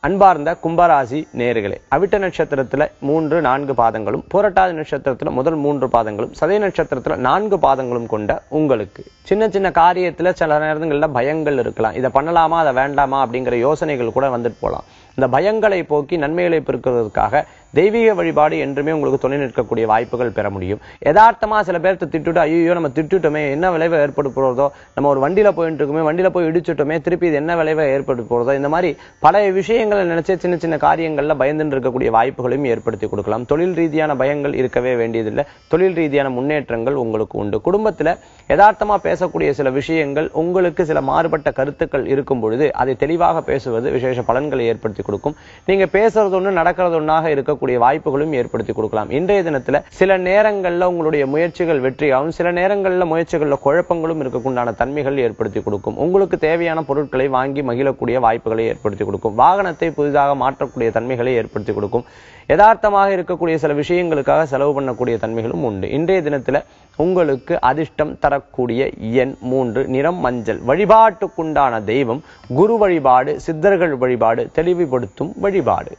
அன்பார்ந்த கும்பராசி நேயர்களே, அவிட்ட நட்சத்திரத்துல 3-4 பாதங்களும், புரட்டாதி நட்சத்திரத்துல முதல் 3 பாதங்களும், சதய நட்சத்திரத்துல 4 பாதங்களும் கொண்ட உங்களுக்கு சின்ன சின்ன காரியத்துல சில நேரங்கள்ல பயங்கள் இருக்கலாம். இதை பண்ணலாமா அதை வேண்டாமா அப்படிங்கிற யோசனைகள் கூட வந்துட்டு போகலாம். இந்த பயங்களை போக்கி நன்மைகளை பெருக்கிறதுக்காக தெய்வீக வழிபாடு என்றுமே உங்களுக்கு துணை நிற்கக்கூடிய வாய்ப்புகள் பெற முடியும். யதார்த்தமா சில பேர்த்து திட்டுட்டு ஐயோ நம்ம திட்டுட்டோமே, என்ன விளைவை ஏற்பட்டு போறதோ, நம்ம ஒரு வண்டியில போயிட்டு இருக்குமே, வண்டியில போய் இடிச்சுட்டோமே, திருப்பி இது என்ன விளைவை ஏற்பட்டு போறதோ, இந்த மாதிரி பல விஷயங்களை நினைச்சே சின்ன சின்ன காரியங்கள்ல பயந்துட்டு இருக்கக்கூடிய வாய்ப்புகளையும் ஏற்படுத்தி கொடுக்கலாம். தொழில் ரீதியான பயங்கள் இருக்கவே வேண்டியதில்லை. தொழில் ரீதியான முன்னேற்றங்கள் உங்களுக்கு உண்டு. குடும்பத்துல யதார்த்தமா பேசக்கூடிய சில விஷயங்கள் உங்களுக்கு சில மாறுபட்ட கருத்துக்கள் இருக்கும் பொழுது அதை தெளிவாக பேசுவது விசேஷ பலன்களை ஏற்படுத்தி கொடுக்கும். நீங்க பேசுறது ஒண்ணு நடக்கிறது ஒண்ணாக இருக்கக்கூடிய வாய்ப்புகளும் ஏற்படுத்தி கொடுக்கலாம். இன்றைய தினத்துல சில நேரங்கள்ல உங்களுடைய முயற்சிகள் வெற்றியாகும், சில நேரங்கள்ல முயற்சிகள்ல குழப்பங்களும் இருக்கக்குண்டான தன்மைகள் ஏற்படுத்தி கொடுக்கும். உங்களுக்கு தேவையான பொருட்களை வாங்கி மகிழக்கூடிய வாய்ப்புகளை ஏற்படுத்தி கொடுக்கும். வாகனத்தை புதிதாக மாற்றக்கூடிய தன்மைகளை ஏற்படுத்தி கொடுக்கும். யதார்த்தமாக இருக்கக்கூடிய சில விஷயங்களுக்காக செலவு பண்ணக்கூடிய தன்மைகளும் உண்டு. இன்றைய தினத்துல உங்களுக்கு அதிர்ஷ்டம் தரக்கூடிய எண் 3, நிறம் மஞ்சள். வழிபாட்டுக்குண்டான தெய்வம் குரு வழிபாடு, சித்தர்கள் வழிபாடு, தெளிவுபடுத்தும் வழிபாடு.